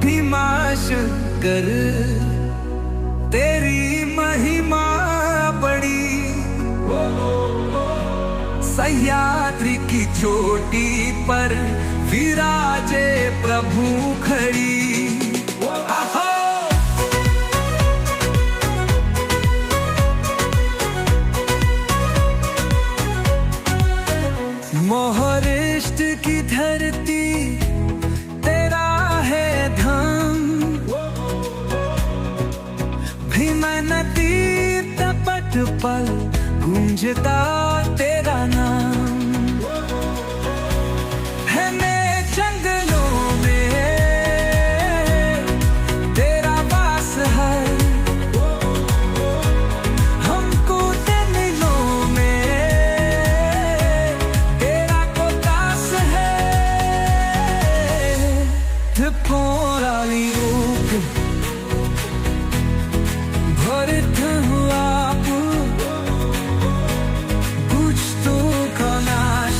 भीमाशंकर तेरी महिमा बड़ी, सह्याद्री की चोटी पर विराजे प्रभु खड़ी। मोहरिष्ट की धरती तेरा है धाम, भीम नदी तपट पर गूंजता तेरा नाम। है मैं जंगलों में तेरा वास है, हमको जमीनों में तेरा कोतास है। त्रिपुरारी रूप भरत हुआ दुष्टों का नाश,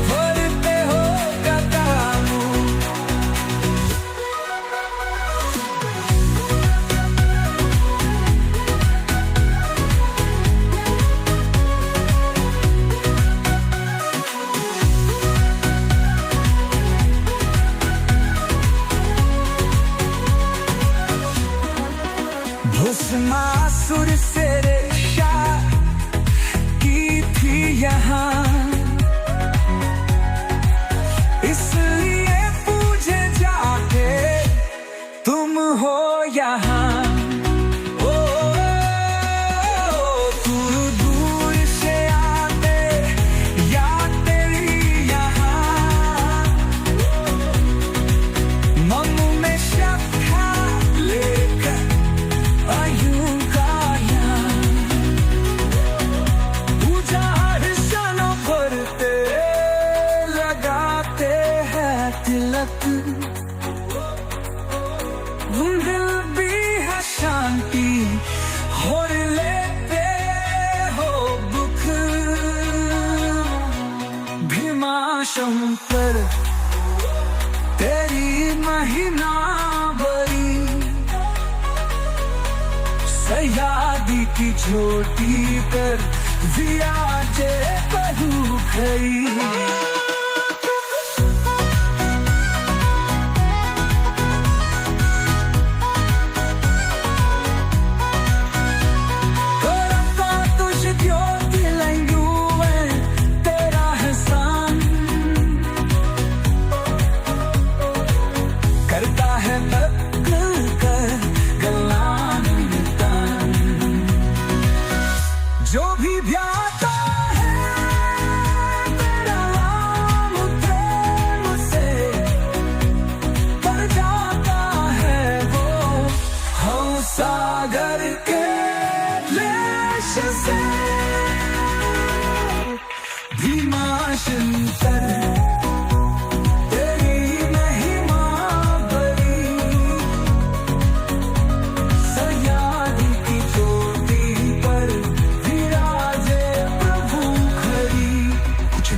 भरते हो कदमों। भस्मासुर से रक्षा की थी यहाँ, इसलिए पूजे जाके तुम हो यहाँ। ओ दूर दूर से आते या तेरी यहाँ, मन में श्रद्धा लेकर आयु का यहाँ। पूजा दर्शनों करते लगाते हैं तिलक, दिल भी है शांति और लेते हो दुख। भीमाशंकर तेरी महिमा बड़ी, सह्याद्री की चोटी पर विराजे प्रभु खड़ी। जो भी ध्याता है तेरा नाम प्रेम से तर जाता है वो, हम सागर के क्लेश से। भीमाशंकर तेरी महिमा बड़ी, सह्याद्री की चोटी पर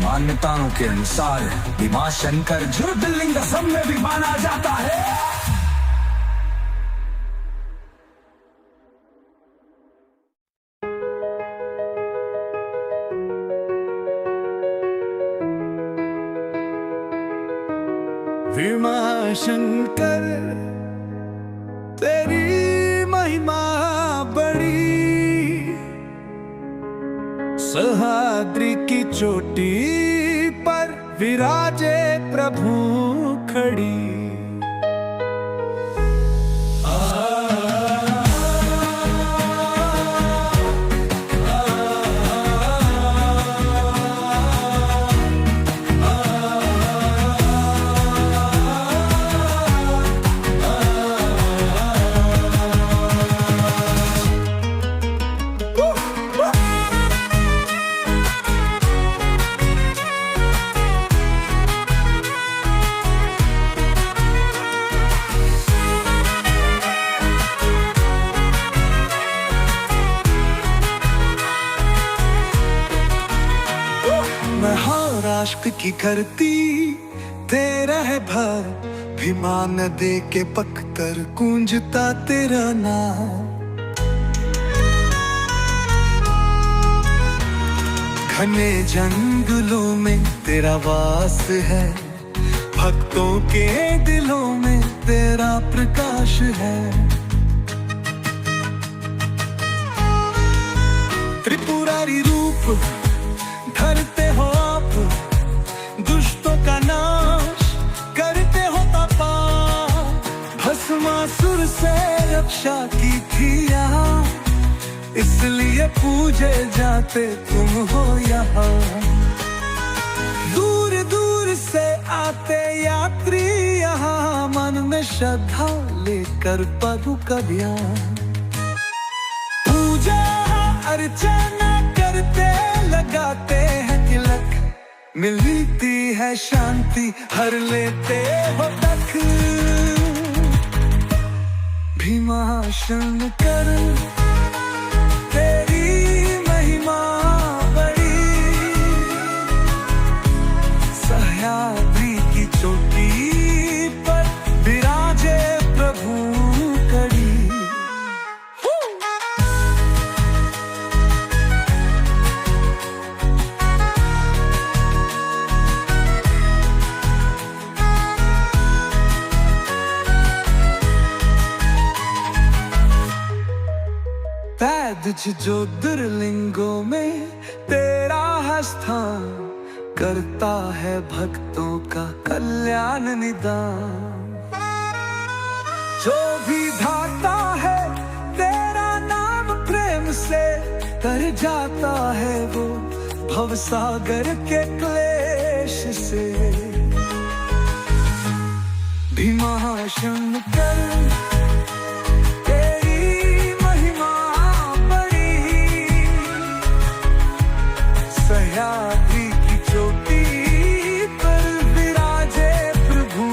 मान्यताओं के अनुसार भीमाशंकर ज्योतिर्लिंग असम में भी माना जाता है। भीमाशंकर तेरी महिमा बड़ी, सह्याद्री की चोटी पर विराजे प्रभु खड़ी। महाराष्ट्र की धरती तेरा है भर, भीमा नदी के पकतर गूंजता तेरा नाम। घने जंगलों में तेरा वास है, भक्तों के दिलों में तेरा प्रकाश है। त्रिपुरारी रूप धरते हो आप, दुष्टों का नाश करते हो तपा, भस्मासुर से रक्षा की थी यहाँ, इसलिए पूजे जाते तुम हो यहाँ। दूर दूर से आते यात्री यहाँ, मन में श्रद्धा लेकर प्रभु का ध्यान, पूजा अर्चना करते लगाते हैं तिलक, मिलती है शांति हर लेते हो तक। भीमा शंकर तेरी महिमा बड़ी, सह्याद्री की चोटी पर विराजे प्रभु कड़ी। ज्योतिर्लिंगों में तेरा है स्थान, करता है भक्तों का कल्याण निदान। जो भी भाता है तेरा नाम प्रेम से, तर जाता है वो भवसागर के क्लेश से। भीमा शंकर सह्याद्री की चोटी पर विराजे प्रभु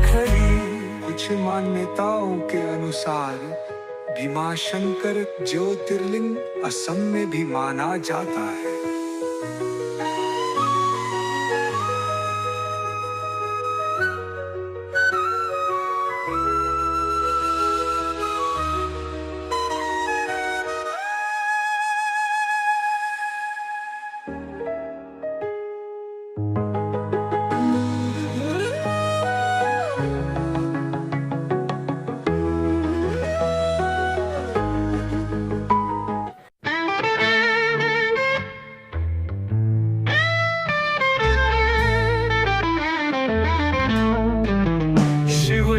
खड़ी। कुछ मान्यताओं के अनुसार भीमा शंकर ज्योतिर्लिंग असम में भी माना जाता है।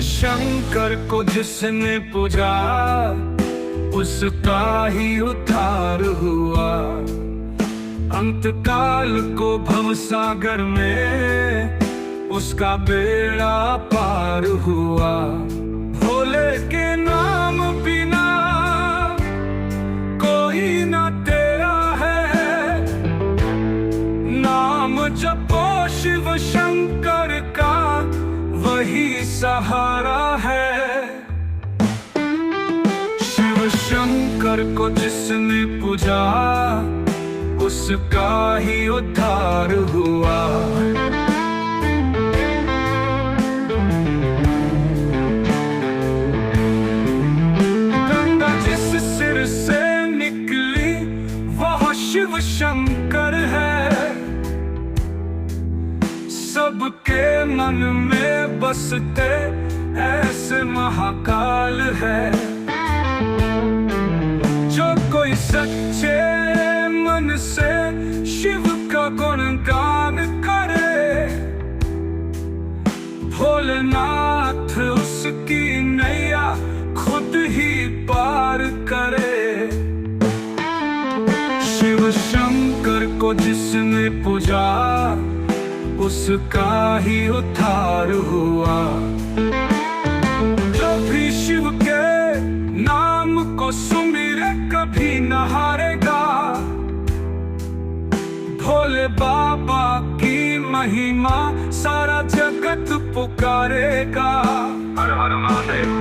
शंकर को जिसने पूजा, उसका ही उद्धार हुआ। अंतकाल को भवसागर में उसका बेड़ा पार हुआ। भोले के नाम बिना कोई ना तेरा है, नाम जपो शिव शंकर का वही सहारा है। शिव शंकर को जिसने पूजा, उसका ही उद्धार हुआ। गंगा जिस सिर से निकली वह शिव शंकर है। सबके मन में बसते ऐसे महाकाल है। जो कोई सच्चे मन से शिव का गुणगान करे, भोलेनाथ उसकी नैया खुद ही पार करे। शिव शंकर को जिसने पूजा, उसका ही उद्धार हुआ। जो भी शिव के नाम को सुमिरे कभी न हारेगा। भोले बाबा की महिमा सारा जगत पुकारेगा। हर हर महादेव।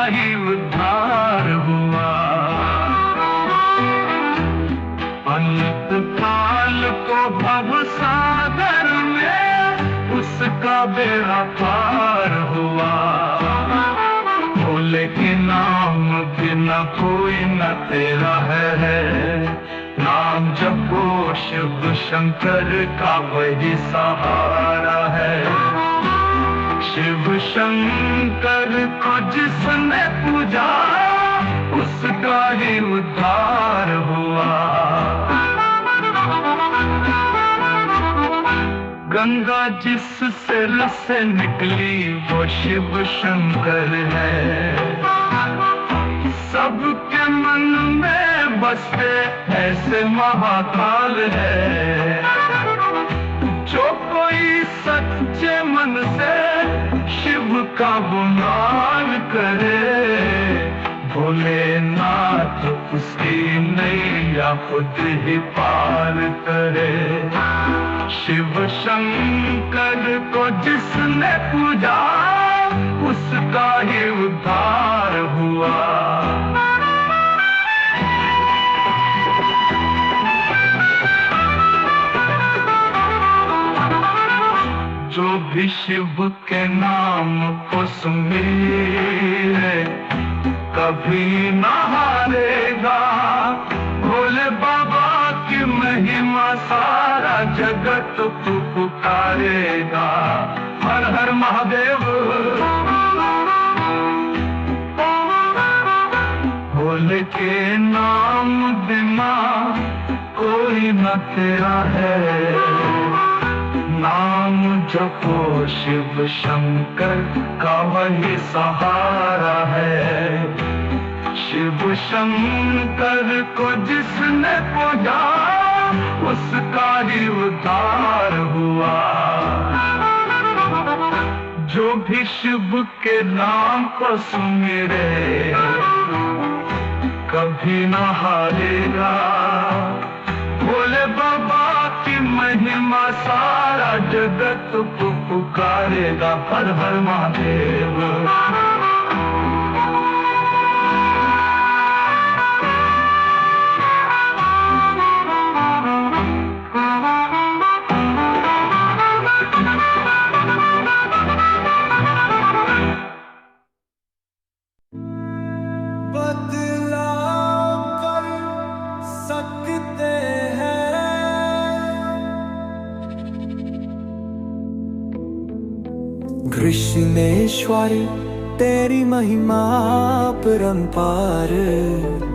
ही उद्धार हुआ। अंत काल को भव सागर में उसका बेड़ा पार हुआ। भोले के नाम बिना कोई न तेरा है, नाम जपो शिव शंकर का वही सहारा है। शिव शंकर को जिसने पूजा उसका ही उद्धार हुआ। गंगा जिससे रस निकली वो शिव शंकर है। सबके मन में बसते ऐसे महाकाल है। जो कोई सच्चे मन से शिव का गुणगान करे, भोलेनाथ उसकी नैया खुद ही पार करे। शिव शंकर को जिसने पूजा उसका ही उद्धार हुआ। जो भी शिव के नाम को सुमिरे कभी न हारेगा। भोले बाबा की महिमा सारा जगत पुकारेगा। हर हर महादेव। भोले के नाम बिना कोई न तेरा है, नाम जपो शिव शंकर का वही सहारा है। शिव शंकर को जिसने पूजा उसका ही उद्धार हुआ। जो भी शिव के नाम को सुमिरे कभी न हारेगा। भोले बाबा की महिमा सारा जगत पुकारेगा। हर हर महादेव। कृष्णेश्वर तेरी महिमा परंपार,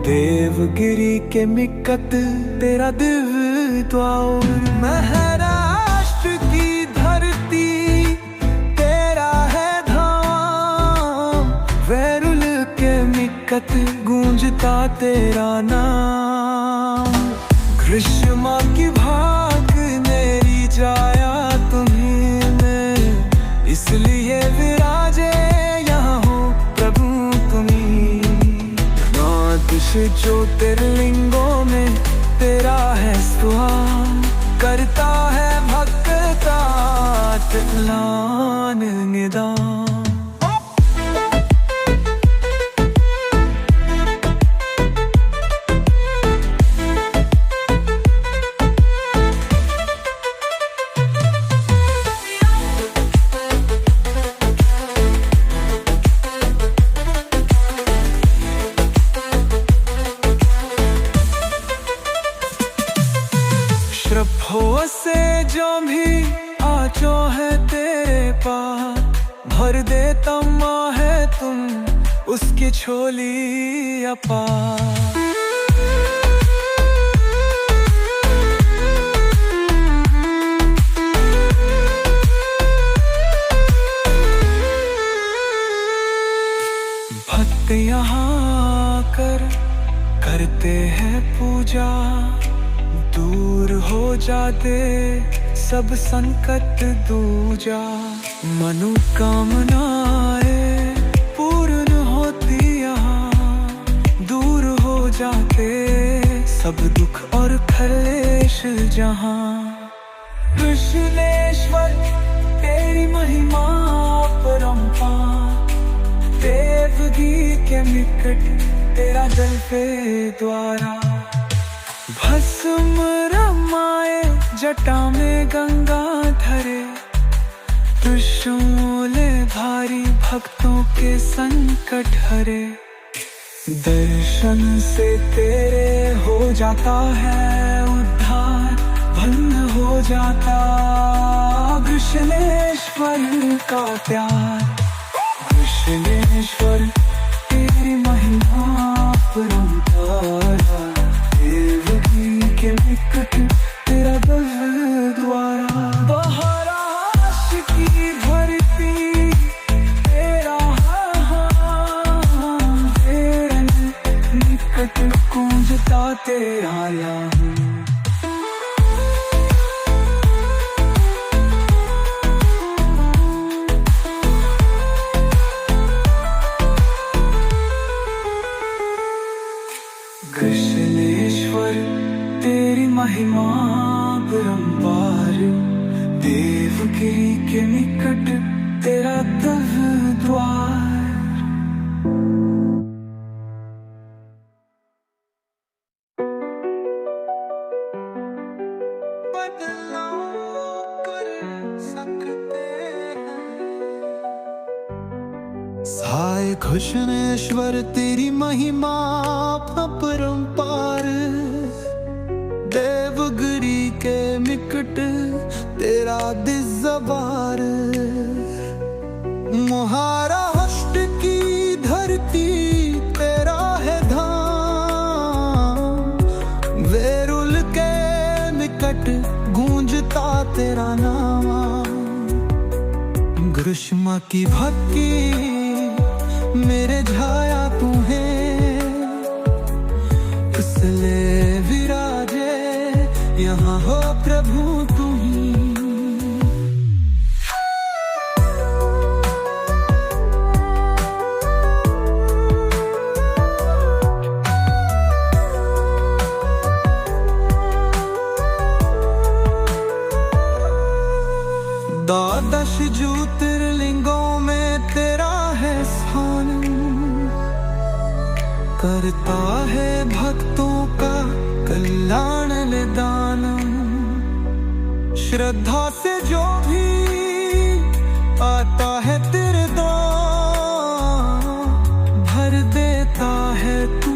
देवगिरी के निकट तेरा दिव्य द्वार। महाराष्ट्र की धरती तेरा है धाम, वैरुल के निकट गूंजता तेरा नाम। कृष्ण माँ की भाग मेरी जाया तुम्हीं में, इसलिए विराजे यहाँ हो प्रभु तुम्हीं। द्वादश ज्योतिर्लिंगों में तेरा है स्वान, करता है भक्ता तिलान निदान। श्रद्धों से जो भी आजो है तेरे पास, भर देता माँ है तुम उसकी झोली अपार। भक्त यहाँ करते हैं पूजा, दूर हो जाते सब संकट दूजा। मनोकामनाएं पूर्ण होती यहाँ, दूर हो जाते सब दुख और क्लेश जहाँ। कृष्णेश्वर तेरी महिमा परंपार, देवगिरी देवगी के निकट तेरा जल पे द्वारा। भस्म रमाए जटा में गंगा धरे, त्रिशूल भारी भक्तों के संकट हरे। दर्शन से तेरे हो जाता है उद्धार, भंग हो जाता कृष्णेश्वर का प्यार। कृष्णेश्वर तेरी महिमा परंपार, देवगी के निकट तेरा दल द्वारा। बहराश की धरती तेरा तेरे निकट गूंजता तेरा नाम। कृष्णेश्वर तेरी महिमा परंपार, देवगिरी के निकट तेरा दल द्वार। बदलाव कर सकते साय कृष्णेश्वर तेरी महिमा अपरंपार, देवगिरी के निकट तेरा दिजबार। महाराष्ट्र की धरती तेरा है धाम, वेरुल के निकट गूंजता तेरा नाम। ग्रीष्म की भक्ति मेरे झाया तू है, इसलिए विराजे यहाँ हो प्रभु तू ही। द्वादश ज्योतिर्लिंगों में तेरा है स्थान, करता है भक्तों का कल्याण निदान। श्रद्धा से जो भी आता है तेरे द्वार, भर देता है तू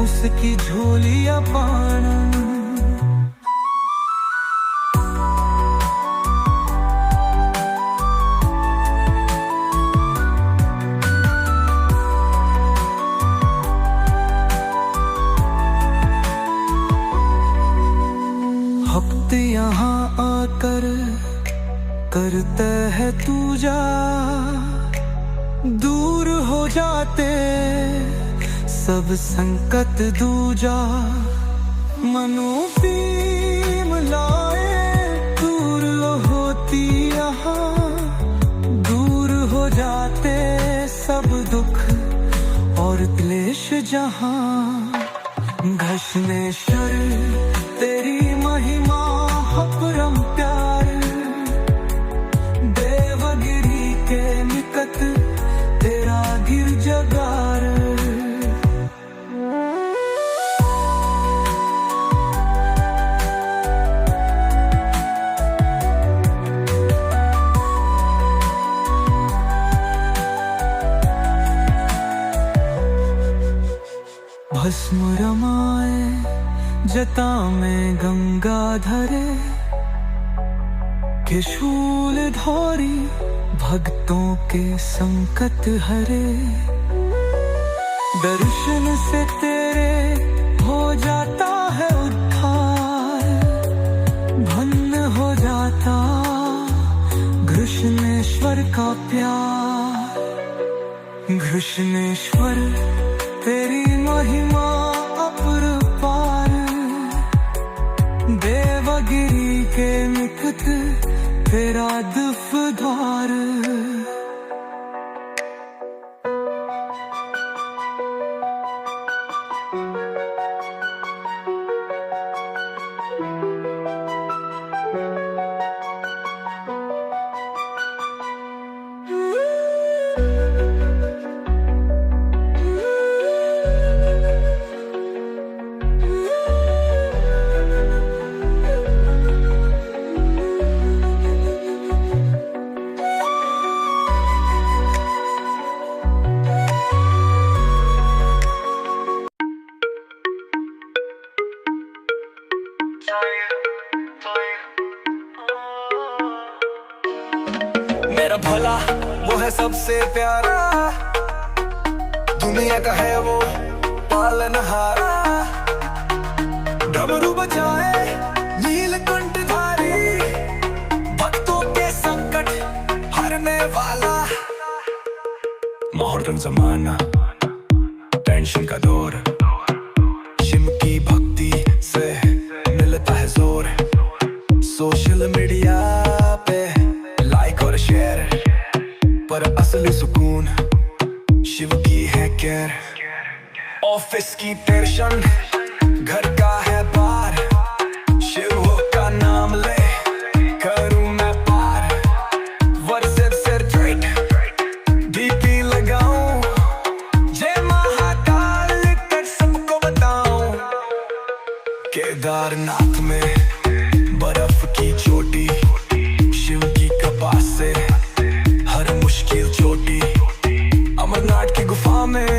उसकी झोली अपार। भक्त यहाँ आकर करते है पूजा, दूर हो जाते सब संकट दूजा। मनोपीम लाए दूर होती यहाँ, दूर हो जाते सब दुख और क्लेश जहाँ। घृष्णेश्वर तेरी महिमा अपरंपार, देवगिरी के निकट तेरा गिरजाघर। भस्म रमाए जटा में गंगा धरे, त्रिशूल धारी भक्तों के संकट हरे। दर्शन से तेरे हो जाता है उद्धार, भन्न हो जाता कृष्णेश्वर का प्यार। कृष्णेश्वर तेरी महिमा अपरंपार, देवगिरी के निकट तेरा दिव्यद्वार। सबसे प्यारा, दुनिया का है वो पालनहारा। डमरू बजाए नीलकंठधारी, भक्तों के संकट हरने वाला। मॉडर्न जमाना, टेंशन का दौर, शिव की भक्ति से मिलता है जोर। सोशल मीडिया पे लाइक और शेयर, पर असली सुकून शिव की है केयर। ऑफिस की टेंशन, घर का है बार, शिव का नाम ले करूं मैं पार। व्हाट्सएप से ट्रेड डीपी लगाऊं, जय महाकाल लिखकर सबको बताऊं। केदारनाथ में बर्फ की चोटी, शिव की कृपा से हर मुश्किल चोटी। अमरनाथ की गुफा में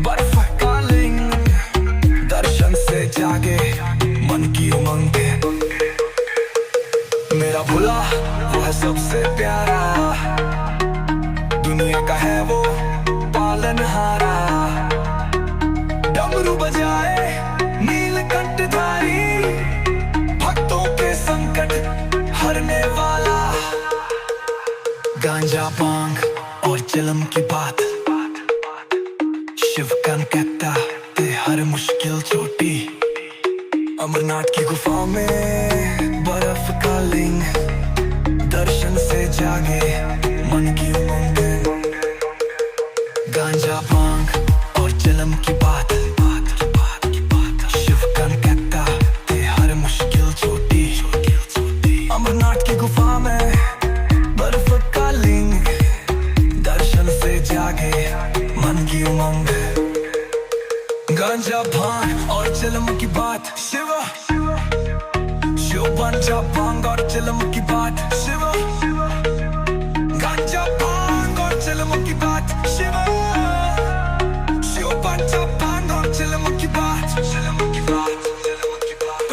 बर्फ का लिंग, दर्शन से जागे मन की उमंग। मेरा भोला वो है सबसे प्यारा, दुनिया का है वो पालनहारा। डमरू बजाए नीलकंठधारी, भक्तों के संकट हरने वाला। गांजा भांग और चिलम की बात, शिव कन कहता ते हर मुश्किल चोटी। अमरनाथ की गुफा में बर्फ का लिंग, दर्शन से जागे मन की उमंग। गांजा भांग और चिलम की बात, शिव कन कहता ते हर मुश्किल चोटी। अमरनाथ की गुफा में बर्फ का लिंग, दर्शन से जागे मन की उमंग। गांजा भांग और चिलम की बात, शिव गांजा भांग और चिलम की बात, शिव गांजा भांग और चिलम की बात, शिव गांजा भांग और चिलम की बात, चिलम की बात, चिलम की बात।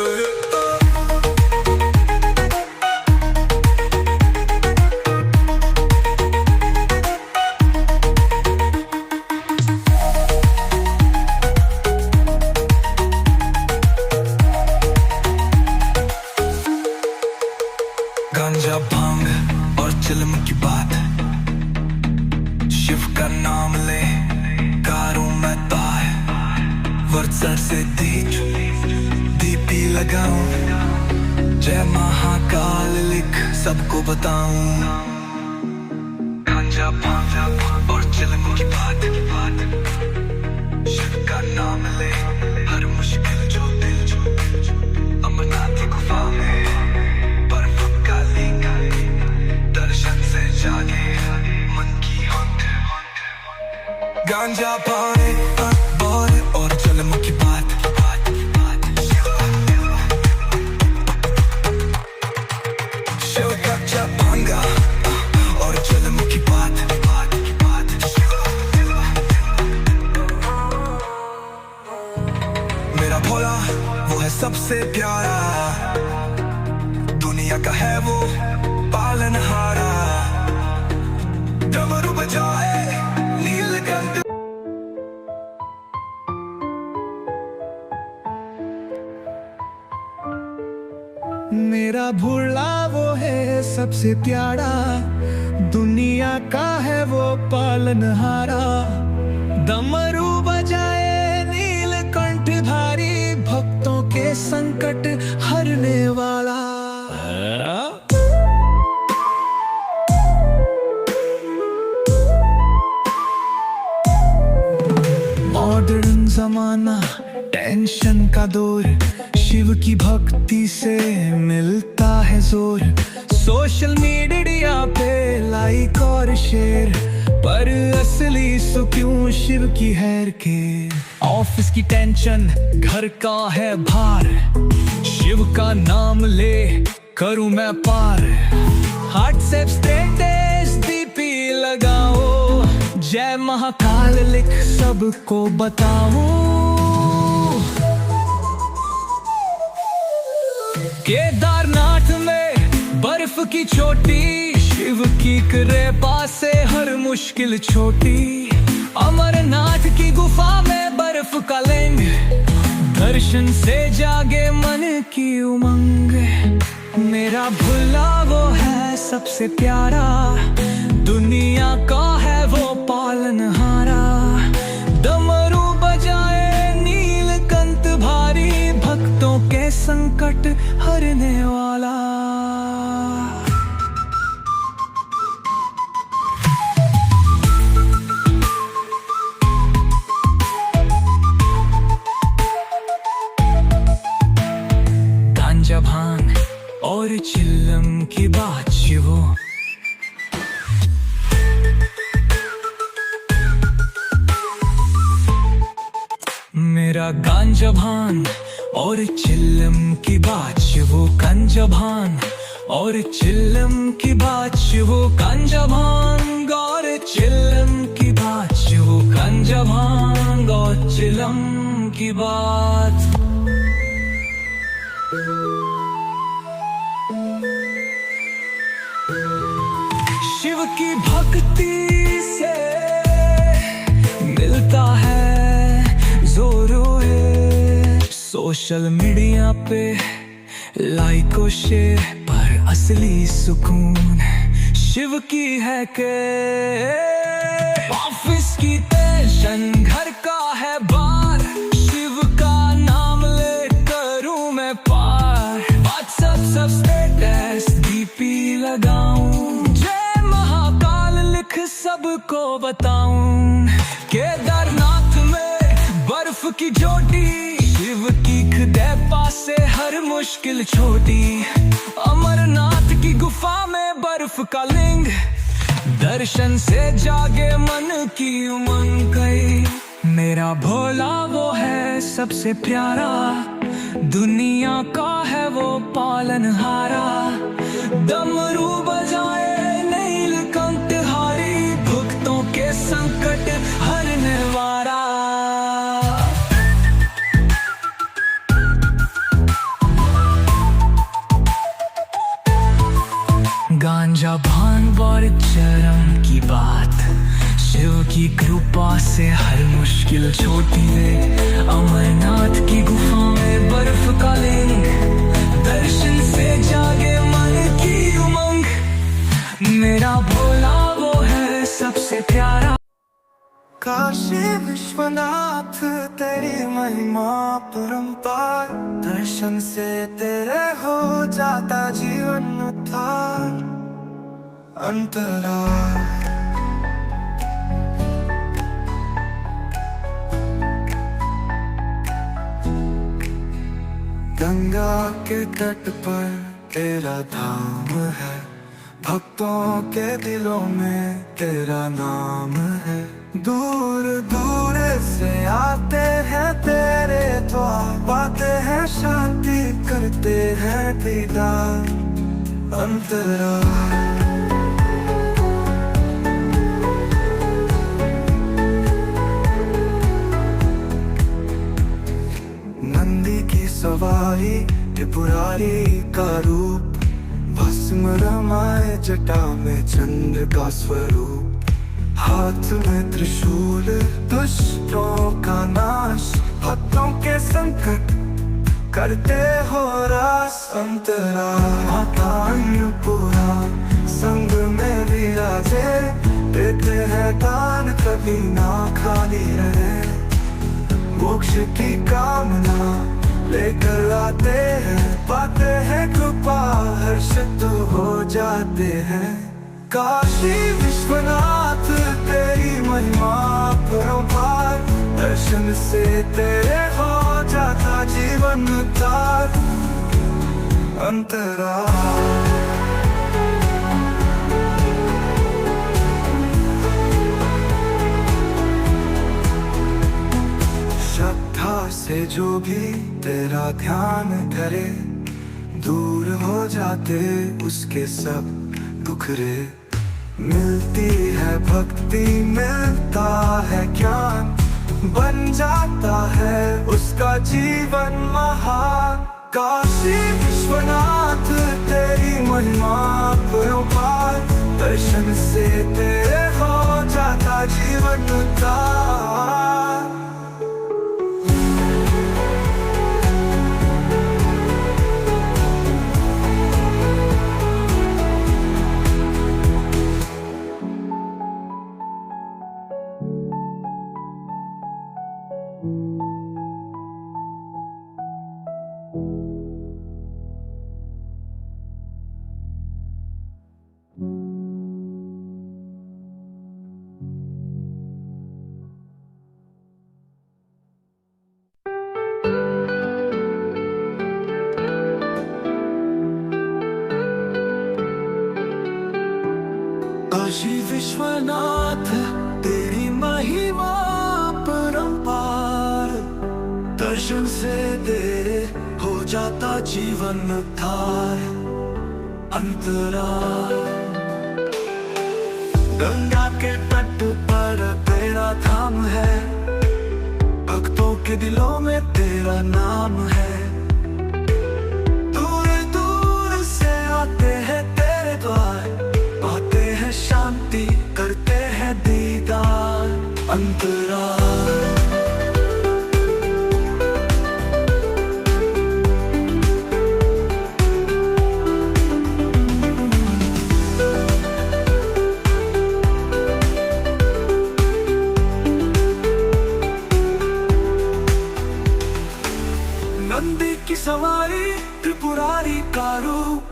गांजा भांग और चिलम की बात, शिव का नाम ले कारूं मैं तार। व्हाट्सएप से डीपी लगाऊं, जय महाकाल लिख सबको बताऊं। गांजा भांग और चिलम की बात, शिव का नाम ले हर मुश्किल जो दिल। अमरनाथ की गुफा में बर्फ का लिंग, दर्शन से जागे मन की हंग। गांजा भांग और चिलम की बात, शिव गांजा भांग और चिलम की बात। मेरा भोला वो है सबसे प्यारा, दुनिया का है वो पालनहारा। डमरू बजाए नीलकंठ। मेरा भोला वो है सबसे प्यारा, दुनिया का है वो पालनहारा। डमरू बजाए नीलकंठधारी, भक्तों के संकट हरने वाला। मॉडर्न जमाना, टेंशन का दौर, शिव की भक्ति से मिलता है जोर। सोशल मीडिया पे लाइक और शेयर, पर असली सुकून शिव की हैर के। ऑफिस की टेंशन, घर का है भार, शिव का नाम ले करूं मैं पार। व्हाट्सएप स्टेटस डीपी लगाओ, जय महाकाल लिख सबको बताऊं। केदारनाथ में बर्फ की चोटी, शिव की कृपा से हर मुश्किल छोटी, अमरनाथ की गुफा में बर्फ का लिंग, दर्शन से जागे मन की उमंग। मेरा भोला वो है सबसे प्यारा, दुनिया का है वो पालनहारा। डमरू बजाए नीलकंठ भारी, भक्तों के संकट हरने वाला। गांजा भांग और चिल्लम की बात शिवो, मेरा गांजा भांग और चिल्लम की बात शिवो। गांजा भांग और चिल्लम की बात शिवो। गांजा भांग और चिल्लम की बात शिवो। गांजा भांग और चिल्लम की बात। शिव की भक्ति से मिलता है जोरो है। सोशल मीडिया पे लाइक और शेयर पर असली सुकून शिव की है के। ऑफिस की टेंशन घर का है बार, शिव का नाम ले करूं मैं पार। व्हाट्सएप सब स्टेटस डीपी लगाऊं, जय महाकाल लिख सबको बताऊं। केदारनाथ में बर्फ की चोटी, शिव की कृपा से हर मुश्किल छोटी। अमरनाथ की गुफा में बर्फ का लिंग, दर्शन से जागे मन की उमंग गई। मेरा भोला वो है सबसे प्यारा, दुनिया का है वो पालनहारा। डमरू बजाए नीलकंठ हारी, भक्तों के संकट हरने वाला। गांजा भांग और चरम की बात, शिव की कृपा से हर मुश्किल छोटी है। अमरनाथ की गुफा में बर्फ का लिंग, दर्शन से जागे मन की उमंग। मेरा भोला वो है सबसे प्यारा। काशी विश्वनाथ तेरी महिमा परंपार, दर्शन से तेरे हो जाता जीवन उद्धार। अंतराल गंगा के तट पर तेरा धाम है, भक्तों के दिलों में तेरा नाम है। दूर दूर से आते हैं तेरे द्वार, पाते हैं शांति करते हैं दीदार। अंतराल नंदी की सवारी, त्रिपुरारी का रूप, भस्म रमाए जटा में चंद्र का स्वरूप। हाथ में त्रिशूल दुष्टों का नाश, भक्तों के संकट करते हो रास। अंतराल माता अन्नपूर्णा संग में विराजे, देते हैं दान कभी ना खाली रहे। मोक्ष की कामना लेकर आते हैं, पाते हैं कृपा हर्षित हो जाते हैं। काशी विश्वनाथ तेरी महिमा परंपार, दर्शन से तेरे हो जाता जीवन उद्धार। अंतराल श्रद्धा से जो भी तेरा ध्यान करे, दूर हो जाते उसके सब दुख रे। मिलती है भक्ति मिलता है ज्ञान, बन जाता है उसका जीवन महान। काशी विश्वनाथ तेरी महिमा परंपार, दर्शन से तेरे हो जाता जीवन उद्धार। काशी विश्वनाथ तेरी महिमा परंपार, दर्शन से तेरे हो जाता जीवन उद्धार। अंतराल गंगा के तट पर तेरा धाम है, भक्तों के दिलों में तेरा नाम है। दूर दूर से आते हैं तेरे द्वार, पाते हैं शांति करते हैं दीदार। अंतराल नंदी की सवारी त्रिपुरारी का रूप,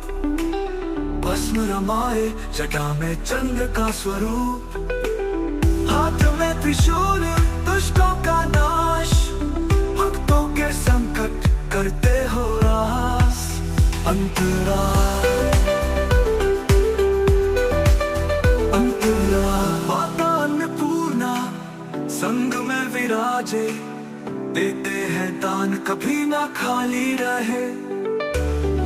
भस्म रमाए जटा में चंद्र का स्वरूप। हाथ में त्रिशूल दुष्टों का नाश, भक्तों के संकट करते हो रास। अंतराल अंतराल माता अन्नपूर्णा संग में विराजे, देते हैं दान कभी ना खाली रहे।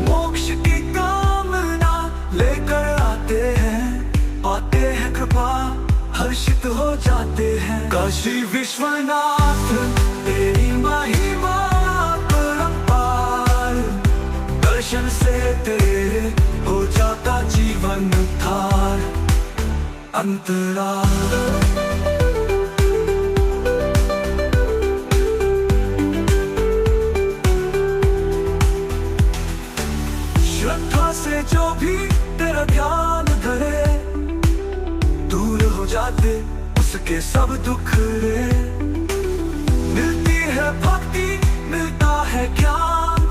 मोक्ष की कामना लेकर आते हैं, पाते हैं कृपा हर्षित हो जाते हैं। काशी विश्वनाथ तेरी महिमा परंपार, दर्शन से तेरे हो जाता जीवन उद्धार। अंतराल श्रद्धा से जो भी तेरा ध्यान धरे, दूर हो जाते उसके सब दुख रे। मिलती है भक्ति मिलता है ज्ञान,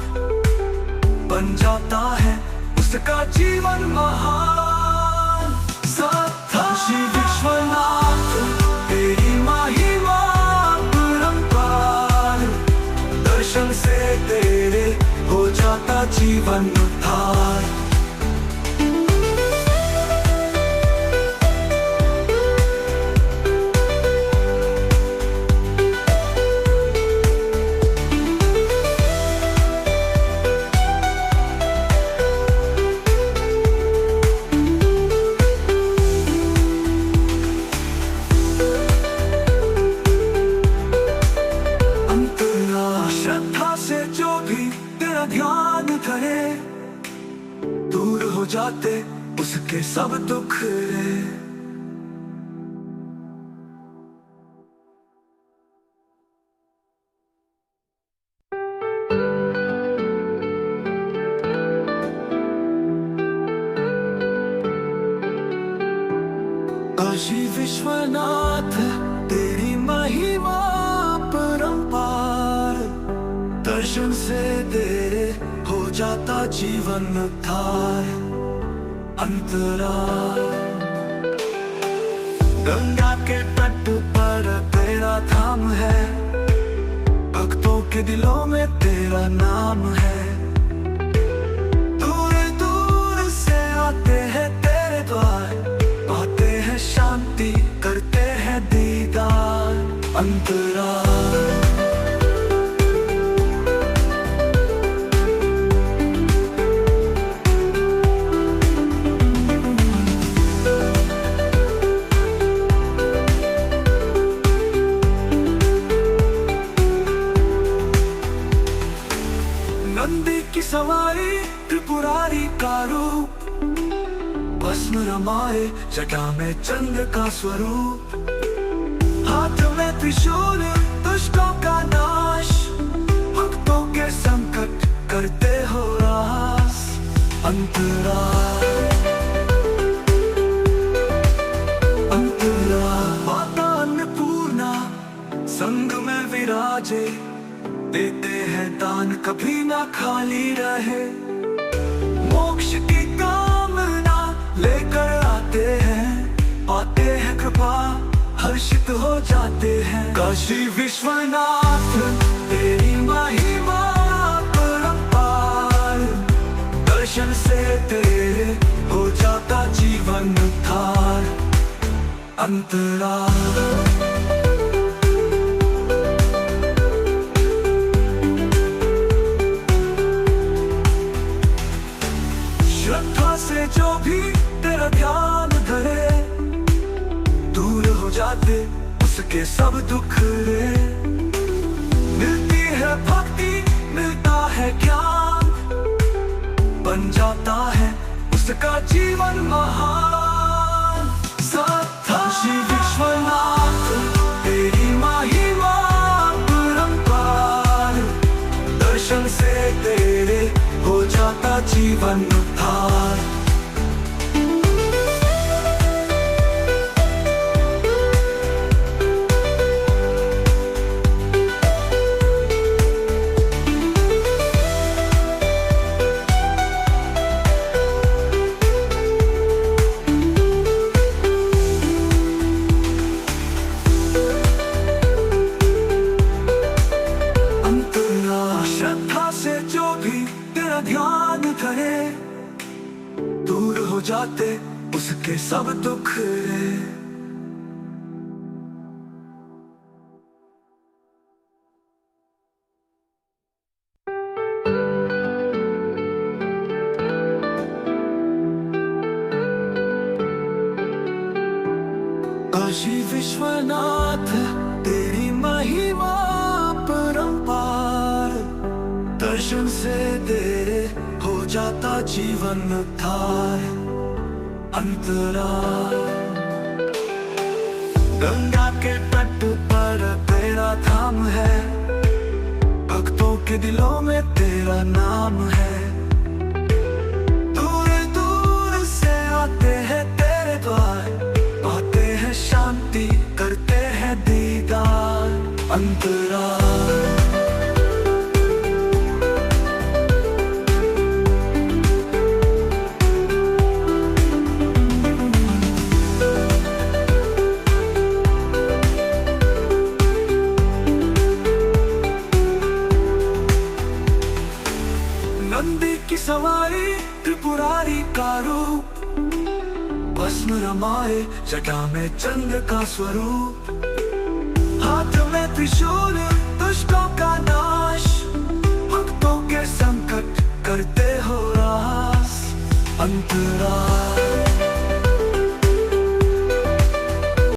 बन जाता है उसका जीवन महान। काशी विश्वनाथ तेरी महिमा परंपार, दर्शन से तेरे हो जाता जीवन उद्धार। श्रद्धा से जो भी तेरा ध्यान धरे, दूर हो जाते उसके सब दुख रे। काशी विश्वनाथ तेरी महिमा परंपार, दर्शन से तेरे हो जाता जीवन उद्धार। अंतराल गंगा के तट पर तेरा धाम है, भक्तों के दिलों में तेरा नाम है। दूर दूर से आते हैं तेरे द्वार, पाते हैं शांति करते हैं दीदार। अंतराल नंदी की सवारी त्रिपुरारी का रूप, बस भस्म रमाए जटा में चंद्र का स्वरूप, हाथ में त्रिशूल दुष्टों का नाश, भक्तों के संकट करते हो रास। अंतरा माता अन्नपूर्णा संग में विराजे, देते हैं दान कभी ना खाली रहे। मोक्ष की कामना लेकर आते हैं, पाते हैं कृपा हर्षित हो जाते हैं। काशी विश्वनाथ तेरी महिमा परंपार, दर्शन से तेरे हो जाता जीवन उद्धार। अंतरा श्रद्धा से जो भी तेरा ध्यान धरे, दूर हो जाते उसके सब दुख रे। मिलती है भक्ति मिलता है ज्ञान, बन जाता है उसका जीवन महान। काशी विश्वनाथ तेरी महिमा परंपार, दर्शन से तेरे हो जाता जीवन उद्धार। श्रद्धा से जो भी तेरा ध्यान धरे, दूर हो जाते उसके सब दुख रे। काशी विश्वनाथ तेरी महिमा परंपार, दर्शन से तेरे हो जाता जीवन उद्धार। अंतरा गंगा के तट पर तेरा धाम है, भक्तों के दिलों में तेरा नाम है। दूर दूर से आते हैं तेरे द्वार, पाते हैं शांति करते हैं दीदार। अंतरा नंदी की सवारी त्रिपुरारी का रूप, भस्म रमाए जटा में चंद्र का स्वरूप, हाथ में त्रिशूल दुष्टों का नाश,